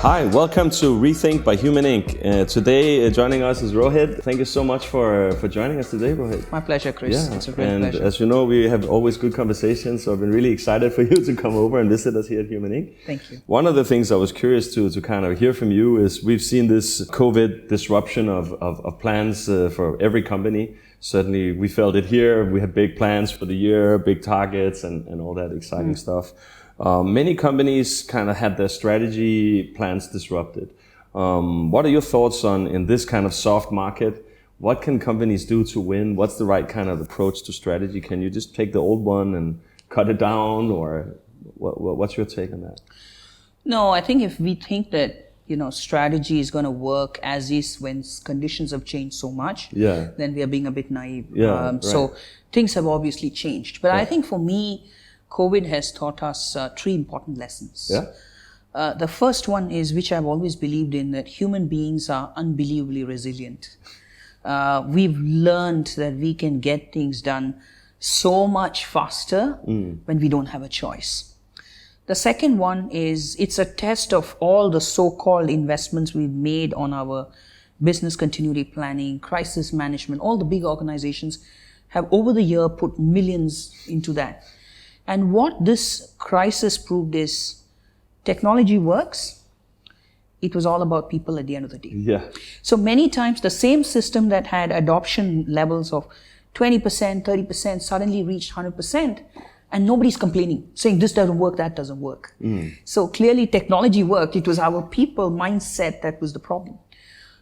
Hi, welcome to Rethink by Human Inc. Today, joining us is Rohit. Thank you so much for joining us today, Rohit. My pleasure, Chris. Yeah. It's a great pleasure. As you know, we have always good conversations, so I've been really excited for you to come over and visit us here at Human Inc. Thank you. One of the things I was curious to kind of hear from you is we've seen this COVID disruption of plans for every company. Certainly, we felt it here. We had big plans for the year, big targets, and all that exciting stuff. Many companies kind of had their strategy plans disrupted. What are your thoughts on, in this kind of soft market, what can companies do to win? What's the right kind of approach to strategy? Can you just take the old one and cut it down, or what's your take on that? No, I think if we think that strategy is going to work as is when conditions have changed so much, then we are being a bit naive. Right. So things have obviously changed. But I think for me, COVID has taught us three important lessons. The first one is, which I've always believed in, that human beings are unbelievably resilient. We've learned that we can get things done so much faster when we don't have a choice. The second one is, it's a test of all the so-called investments we've made on our business continuity planning, crisis management. All the big organizations have over the year put millions into that. And what this crisis proved is technology works. It was all about people at the end of the day. So many times the same system that had adoption levels of 20%, 30% suddenly reached 100%. And nobody's complaining, saying this doesn't work, that doesn't work. So clearly technology worked. It was our people mindset that was the problem.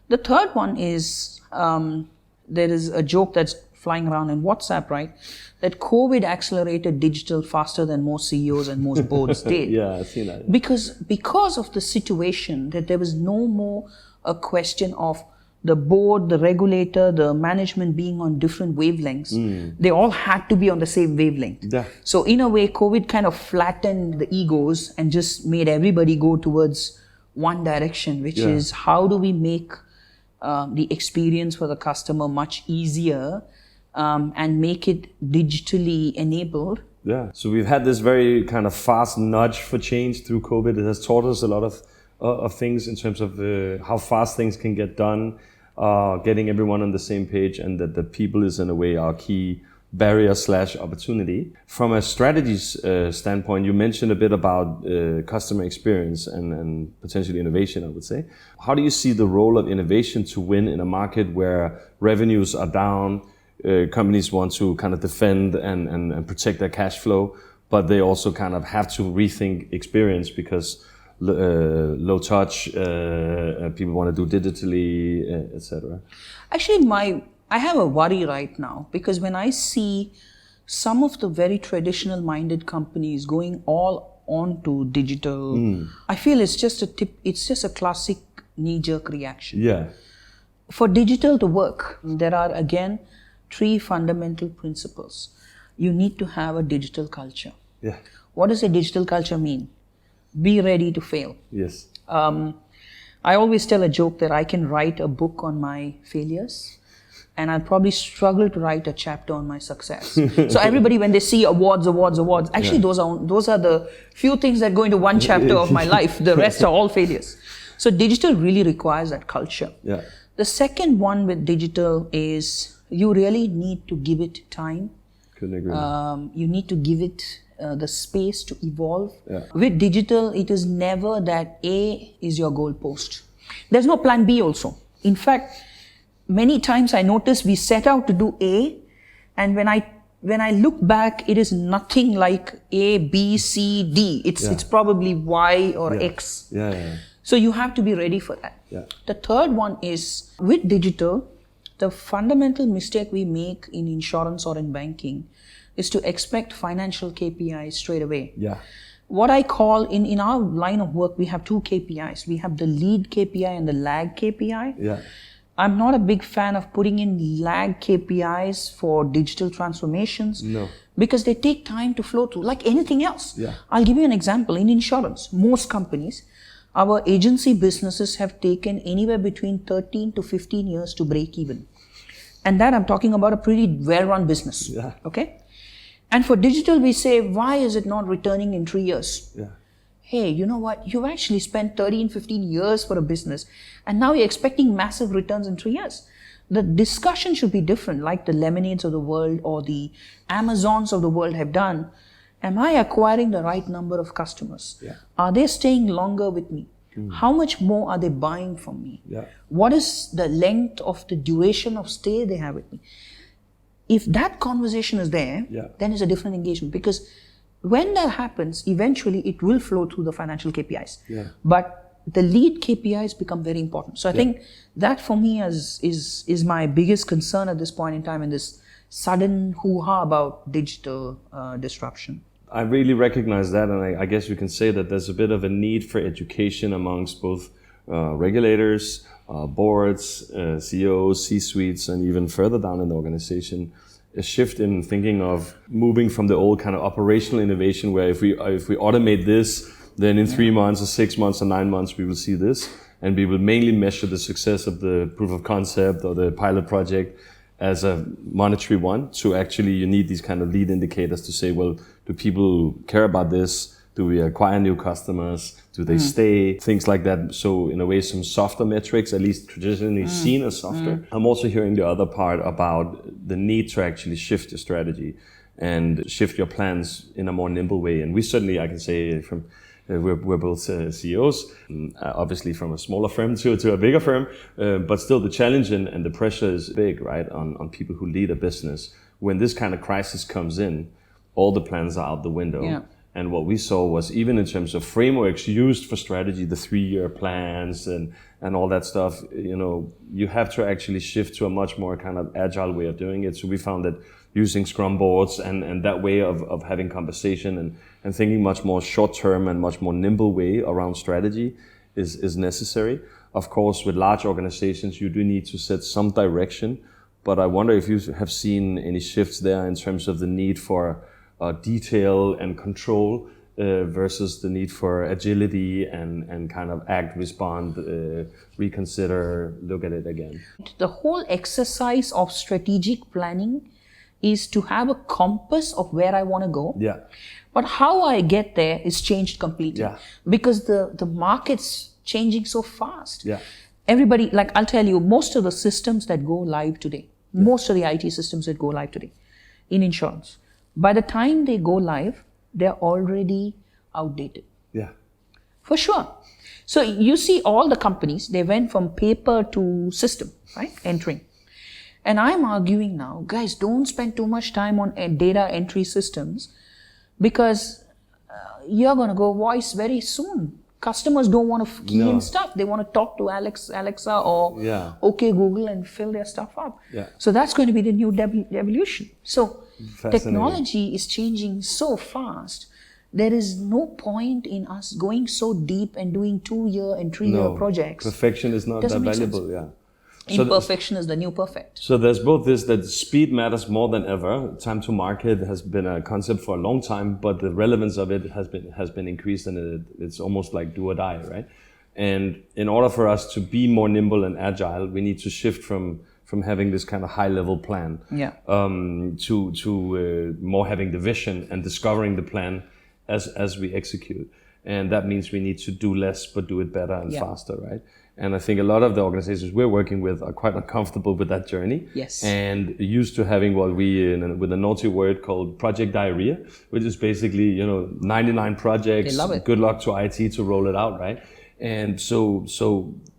The third one is, there is a joke that's flying around in WhatsApp, right? That COVID accelerated digital faster than most CEOs and most boards did. I've seen that. Because of the situation that there was no more a question of the board, the regulator, the management being on different wavelengths. They all had to be on the same wavelength. So in a way, COVID kind of flattened the egos and just made everybody go towards one direction, which is, how do we make the experience for the customer much easier and make it digitally enabled. So we've had this very kind of fast nudge for change through COVID. It has taught us a lot of things in terms of how fast things can get done, getting everyone on the same page, and that the people is in a way our key barrier/opportunity. From a strategy standpoint, you mentioned a bit about customer experience and potentially innovation, I would say. How do you see the role of innovation to win in a market where revenues are down? Companies want to kind of defend and protect their cash flow, but they also kind of have to rethink experience because low touch, people want to do digitally, etc. Actually, I have a worry right now, because when I see some of the very traditional minded companies going all on to digital, I feel it's just a classic knee-jerk reaction. For digital to work, there are again three fundamental principles. You need to have a digital culture. What does a digital culture mean? Be ready to fail. I always tell a joke that I can write a book on my failures, and I'll probably struggle to write a chapter on my success. So everybody, when they see awards, actually those are the few things that go into one chapter of my life. The rest are all failures. So digital really requires that culture. The second one with digital is, you really need to give it time. Couldn't agree. You need to give it the space to evolve. With digital, it is never that A is your goalpost. There's no plan B also. In fact, many times I notice we set out to do A, and when I look back, it is nothing like A, B, C, D. It's probably Y or X. So you have to be ready for that. The third one is, with digital, the fundamental mistake we make in insurance or in banking is to expect financial KPIs straight away. What I call, in our line of work, we have two KPIs. We have the lead KPI and the lag KPI. I'm not a big fan of putting in lag KPIs for digital transformations, because they take time to flow through, like anything else. I'll give you an example. In insurance, most companies, our agency businesses have taken anywhere between 13 to 15 years to break even. And that I'm talking about a pretty well-run business. Okay? And for digital, we say, why is it not returning in 3 years? hey, you know what? You've actually spent 13, 15 years for a business and now you're expecting massive returns in 3 years. The discussion should be different, like the Lemonades of the world or the Amazons of the world have done. Am I acquiring the right number of customers? Yeah. Are they staying longer with me? How much more are they buying from me? Yeah. What is the length of the duration of stay they have with me? If that conversation is there, then it's a different engagement, because when that happens, eventually it will flow through the financial KPIs. Yeah. But the lead KPIs become very important. So I think that for me is my biggest concern at this point in time, in this sudden hoo-ha about digital disruption. I really recognize that, and I guess you can say that there's a bit of a need for education amongst both regulators, boards, CEOs, C-suites, and even further down in the organization. A shift in thinking of moving from the old kind of operational innovation, where if we automate this, then in 3 months or 6 months or 9 months we will see this, and we will mainly measure the success of the proof of concept or the pilot project as a monetary one, to actually you need these kind of lead indicators to say, well, do people care about this? Do we acquire new customers? Do they stay? Things like that. So in a way, some softer metrics, at least traditionally seen as softer. I'm also hearing the other part about the need to actually shift your strategy and shift your plans in a more nimble way. And we certainly, I can say from, we're both CEOs, obviously from a smaller firm to a bigger firm, but still the challenge and the pressure is big, right, on people who lead a business. When this kind of crisis comes in, all the plans are out the window. Yeah. And what we saw was, even in terms of frameworks used for strategy, the 3-year plans and all that stuff, you have to actually shift to a much more kind of agile way of doing it. So we found that using Scrum boards and that way of having conversation and thinking much more short-term and much more nimble way around strategy is necessary. Of course, with large organizations, you do need to set some direction, but I wonder if you have seen any shifts there in terms of the need for detail and control versus the need for agility and kind of act, respond, reconsider, look at it again. The whole exercise of strategic planning is to have a compass of where I want to go. Yeah. But how I get there is changed completely. Yeah. Because the market's changing so fast. Yeah. Everybody, like I'll tell you, most of the systems that go live today, most of the IT systems that go live today in insurance, by the time they go live, they're already outdated. Yeah. For sure. So you see all the companies, they went from paper to system, right? Entering. And I'm arguing now, guys, don't spend too much time on data entry systems, because you're going to go voice very soon. Customers don't want to key in stuff. They want to talk to Alexa or OK Google and fill their stuff up. Yeah. So that's going to be the new evolution. So technology is changing so fast. There is no point in us going so deep and doing 2-year and 3-year projects. Perfection is not that valuable. Yeah. Imperfection is the new perfect. So there's both this, that speed matters more than ever. Time to market has been a concept for a long time, but the relevance of it has been increased, and it's almost like do or die, right? And in order for us to be more nimble and agile, we need to shift from having this kind of high level plan to more having the vision and discovering the plan as we execute. And that means we need to do less but do it better and faster, right? And I think a lot of the organizations we're working with are quite uncomfortable with that journey. Yes. And used to having what we, with a naughty word called project diarrhea, which is basically, 99 projects, good luck to IT to roll it out, right? And so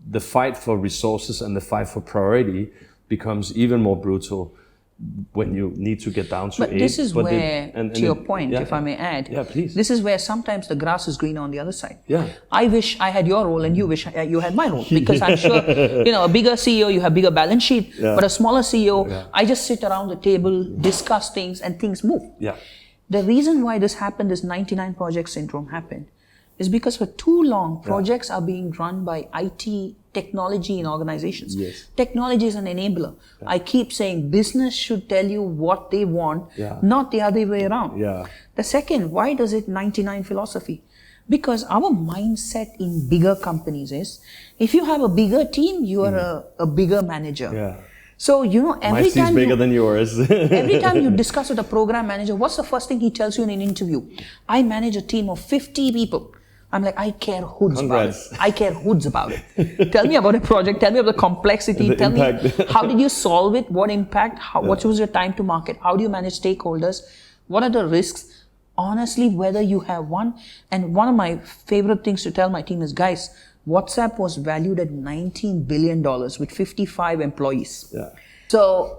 the fight for resources and the fight for priority becomes even more brutal when you need to get down to But this is where, to your point, if I may add, please. This is where sometimes the grass is greener on the other side. Yeah. I wish I had your role and you wish you had my role, because I'm sure, a bigger CEO, you have bigger balance sheet, but a smaller CEO, I just sit around the table, discuss things, and things move. Yeah. The reason why this happened, this 99 project syndrome happened, is because for too long, projects are being run by IT technology in organizations. Yes. Technology is an enabler. I keep saying business should tell you what they want, not the other way around. Yeah. The second, why does it 99 philosophy? Because our mindset in bigger companies is, if you have a bigger team, you are a bigger manager. Yeah. So, every time team's bigger than yours. Every time you discuss with a program manager, what's the first thing he tells you in an interview? I manage a team of 50 people. I'm like, I care hoods Congrats. about it. I care hoods about it. Tell me about a project. Tell me about the complexity. Tell me, how did you solve it? What impact? What was your time to market? How do you manage stakeholders? What are the risks? Honestly, whether you have one. And one of my favorite things to tell my team is, guys, WhatsApp was valued at $19 billion with 55 employees. Yeah. So,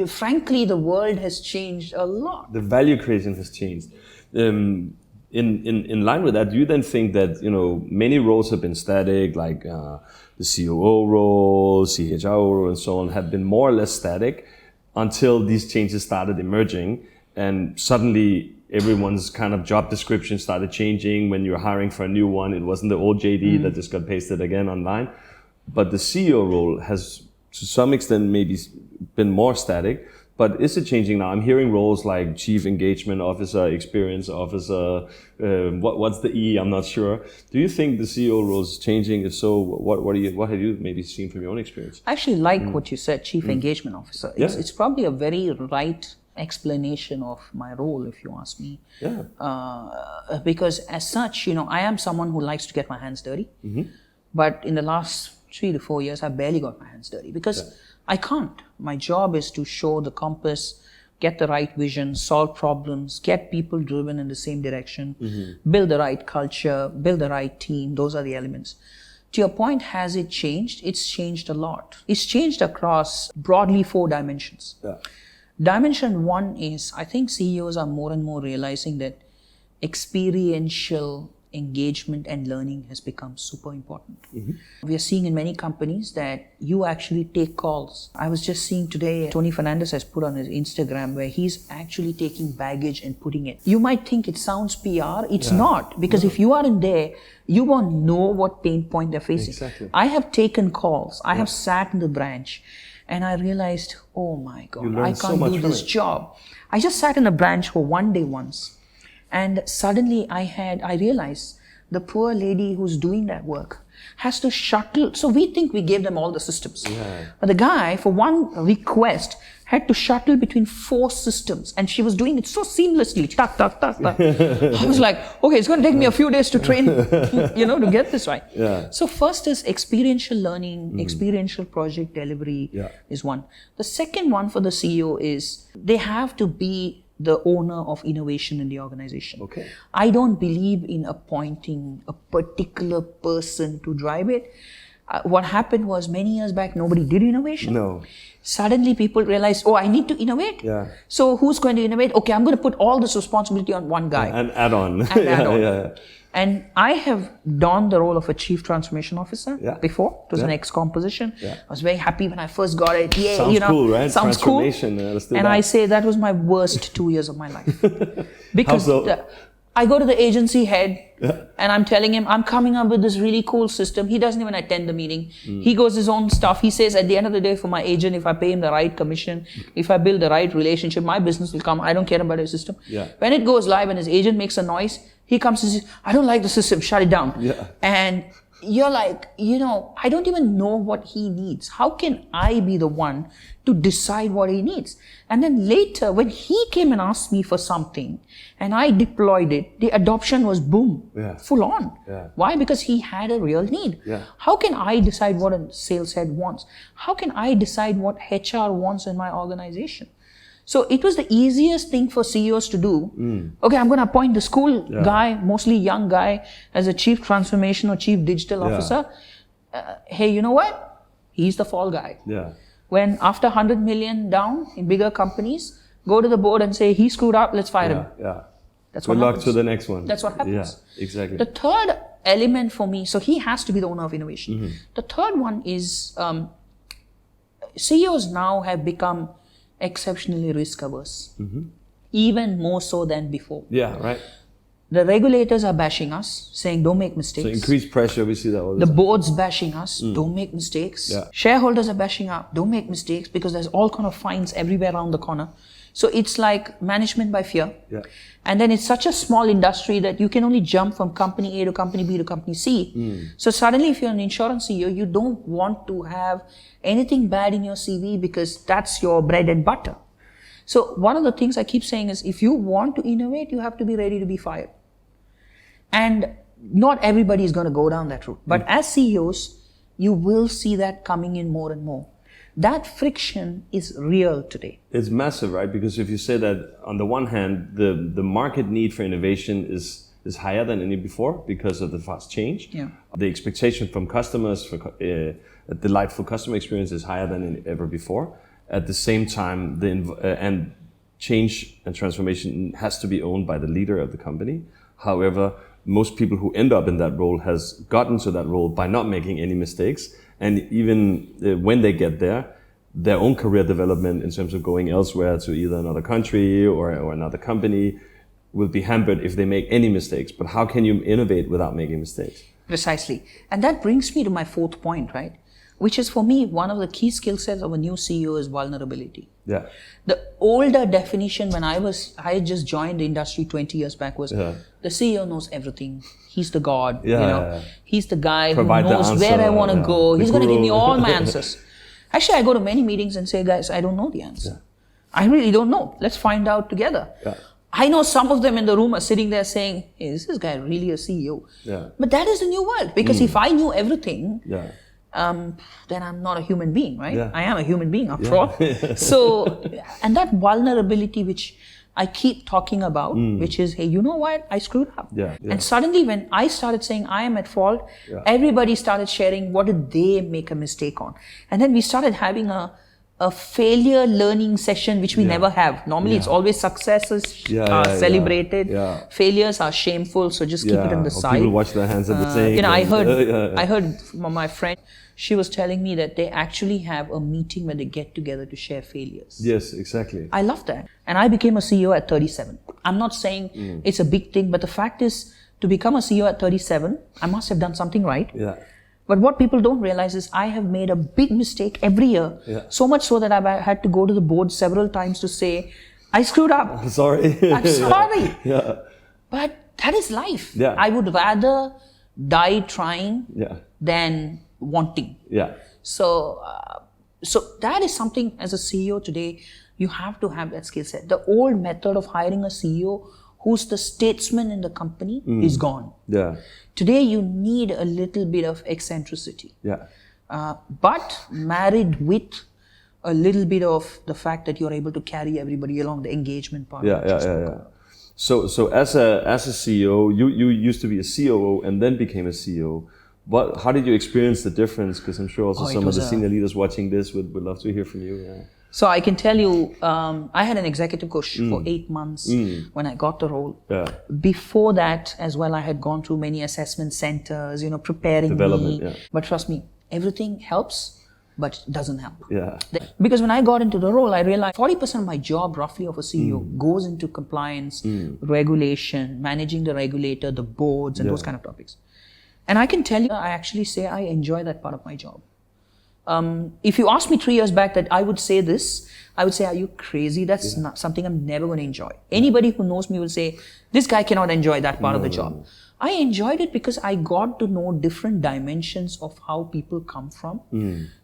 frankly, the world has changed a lot. The value creation has changed. In line with that, do you then think that, many roles have been static, like the COO role, CHRO role, and so on, have been more or less static until these changes started emerging, and suddenly everyone's kind of job description started changing. When you're hiring for a new one, it wasn't the old JD that just got pasted again online. But the CEO role has, to some extent, maybe been more static. But is it changing now? I'm hearing roles like Chief Engagement Officer, Experience Officer, what's the E? I'm not sure. Do you think the CEO role is changing? If so, what have you maybe seen from your own experience? I actually like what you said, Chief Engagement Officer. It's probably a very right explanation of my role, if you ask me. Yeah. Because as such, I am someone who likes to get my hands dirty. But in the last 3 to 4 years, I barely got my hands dirty because I can't. My job is to show the compass, get the right vision, solve problems, get people driven in the same direction, build the right culture, build the right team. Those are the elements. To your point, has it changed? It's changed a lot. It's changed across broadly 4 dimensions. Yeah. Dimension 1 is, I think CEOs are more and more realizing that experiential engagement and learning has become super important. We are seeing in many companies that you actually take calls. I was just seeing today, Tony Fernandez has put on his Instagram where he's actually taking baggage and putting it. You might think it sounds PR. It's not, because if you aren't there, you won't know what pain point they're facing. Exactly. I have taken calls. I have sat in the branch and I realized, oh my God, I can't do this job. I just sat in a branch for one day once. And suddenly I realized the poor lady who's doing that work has to shuttle. So we think we gave them all the systems. But the guy, for one request, had to shuttle between 4 systems. And she was doing it so seamlessly. Tuck, tuck, tuck, tuck. I was like, okay, it's going to take me a few days to train, to get this right. So first is experiential learning, experiential project delivery is one. The second one for the CEO is they have to be the owner of innovation in the organization. Okay. I don't believe in appointing a particular person to drive it. What happened was many years back, nobody did innovation. No. Suddenly people realized, I need to innovate. So who's going to innovate? Okay, I'm going to put all this responsibility on one guy. And add on. And I have donned the role of a Chief Transformation Officer before. It was an ex-com position. I was very happy when I first got it. Yeah, sounds cool, right? Sounds cool. And I say that was my worst 2 years of my life. Because I go to the agency head and I'm telling him, I'm coming up with this really cool system. He doesn't even attend the meeting. He goes his own stuff. He says at the end of the day for my agent, if I pay him the right commission, if I build the right relationship, my business will come. I don't care about his system. When it goes live and his agent makes a noise, he comes and says, I don't like the system, shut it down. And you're like, I don't even know what he needs. How can I be the one to decide what he needs? And then later, when he came and asked me for something and I deployed it, the adoption was boom, full on. Why? Because he had a real need. How can I decide what a sales head wants? How can I decide what HR wants in my organization? So it was the easiest thing for CEOs to do. Okay, I'm going to appoint the school guy, mostly young guy, as a Chief Transformation or Chief Digital Officer. Hey, you know what? He's the fall guy. When after 100 million down in bigger companies, go to the board and say, he screwed up, let's fire him. That's what happens. Good luck to the next one. That's what happens. Exactly. The third element for me, so he has to be the owner of innovation. The third one is CEOs now have become exceptionally risk averse, even more so than before. The regulators are bashing us, saying don't make mistakes. So increased pressure, we see that all the time. Board's bashing us, don't make mistakes. Shareholders are bashing up, don't make mistakes, because there's all kind of fines everywhere around the corner. So it's like management by fear. And then it's such a small industry that you can only jump from company A to company B to company C. So suddenly if you're an insurance CEO, you don't want to have anything bad in your CV because that's your bread and butter. So one of the things I keep saying is if you want to innovate, you have to be ready to be fired. And not everybody is going to go down that route. But as CEOs, you will see that coming in more and more. That friction is real today. It's massive, right? Because if you say that on the one hand, the market need for innovation is higher than any before because of the fast change. Yeah. The expectation from customers for a delightful customer experience is higher than ever before. At the same time, and change and transformation has to be owned by the leader of the company. However, most people who end up in that role has gotten to that role by not making any mistakes. And even when they get there, their own career development in terms of going elsewhere to either another country or another company will be hampered if they make any mistakes. But how can you innovate without making mistakes? Precisely. And that brings me to my fourth point, right? Which is, for me, one of the key skill sets of a new CEO is vulnerability. Yeah. The older definition when I had just joined the industry 20 years back was the CEO knows everything. He's the god, He's the guy who knows where I want to go. He's going to give me all my answers. Actually, I go to many meetings and say, guys, I don't know the answer. Yeah. I really don't know. Let's find out together. Yeah. I know some of them in the room are sitting there saying, hey, is this guy really a CEO? Yeah. But that is the new world. Because if I knew everything, then I'm not a human being, right? Yeah. I am a human being after all. So, and that vulnerability which I keep talking about, which is, hey, you know what? I screwed up. Yeah. And suddenly when I started saying I am at fault, everybody started sharing what did they make a mistake on. And then we started having a failure learning session, which we never have. Normally it's always successes are celebrated. Failures are shameful, so just keep it on the side. People wash their hands at the same. I heard from my friend, she was telling me that they actually have a meeting where they get together to share failures. Yes, exactly. I love that. And I became a CEO at 37. I'm not saying it's a big thing, but the fact is, to become a CEO at 37, I must have done something right. Yeah. But what people don't realize is I have made a big mistake every year. Yeah. So much so that I've had to go to the board several times to say, I screwed up. I'm sorry. I'm sorry. Yeah. But that is life. Yeah. I would rather die trying than wanting. Yeah. So that is something as a CEO today, you have to have that skill set. The old method of hiring a CEO who's the statesman in the company is gone. Yeah. Today you need a little bit of eccentricity. Yeah. But married with a little bit of the fact that you're able to carry everybody along, the engagement part. So as a CEO, you used to be a COO and then became a CEO. How did you experience the difference? Because I'm sure also some of the senior leaders watching this would love to hear from you. Yeah. So I can tell you, I had an executive coach for 8 months when I got the role. Yeah. Before that as well, I had gone through many assessment centers, preparing me. Yeah. But trust me, everything helps, but it doesn't help. Yeah. Because when I got into the role, I realized 40% of my job roughly of a CEO goes into compliance, regulation, managing the regulator, the boards and those kind of topics. And I can tell you, I actually say I enjoy that part of my job. If you asked me 3 years back that I would say this, I would say, are you crazy? That's not something I'm never going to enjoy. Anybody who knows me will say, this guy cannot enjoy that part of the job. I enjoyed it because I got to know different dimensions of how people come from.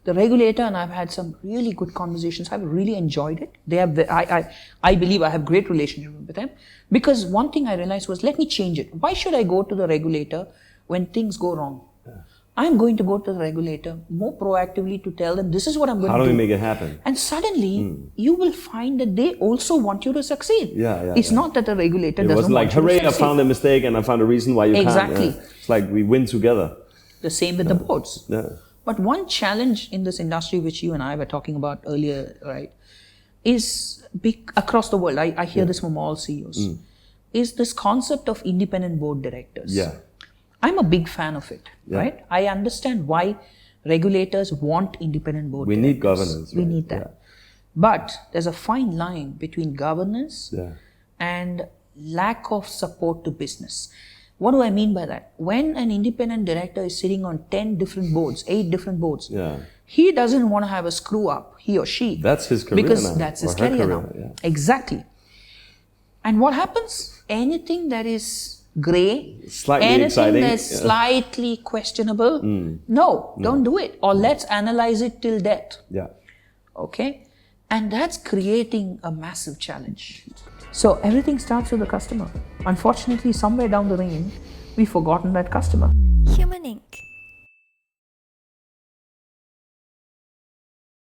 The regulator and I've had some really good conversations. I've really enjoyed it. I believe I have great relationship with them. Because one thing I realized was, let me change it. Why should I go to the regulator when things go wrong? I'm going to go to the regulator more proactively to tell them this is what I'm going to do. How do we make it happen? And suddenly you will find that they also want you to succeed. It's not that the regulator doesn't want you to succeed. Hooray, I found a mistake and I found a reason why you can't. Exactly. It's like we win together. The same with the boards. But one challenge in this industry, which you and I were talking about earlier, right, is across the world, I hear this from all CEOs, is this concept of independent board directors. I'm a big fan of it, right? I understand why regulators want independent board directors. We need governance. We need that. But there's a fine line between governance and lack of support to business. What do I mean by that? When an independent director is sitting on 10 different boards, 8 different boards, he doesn't want to have a screw up, he or she. That's his career because now. That's his career now. Exactly. And what happens? Anything that is gray, anything exciting. That's slightly questionable, no, don't do it. Or let's analyze it till death. Okay? And that's creating a massive challenge. So everything starts with the customer. Unfortunately, somewhere down the lane, we've forgotten that customer. Human Inc.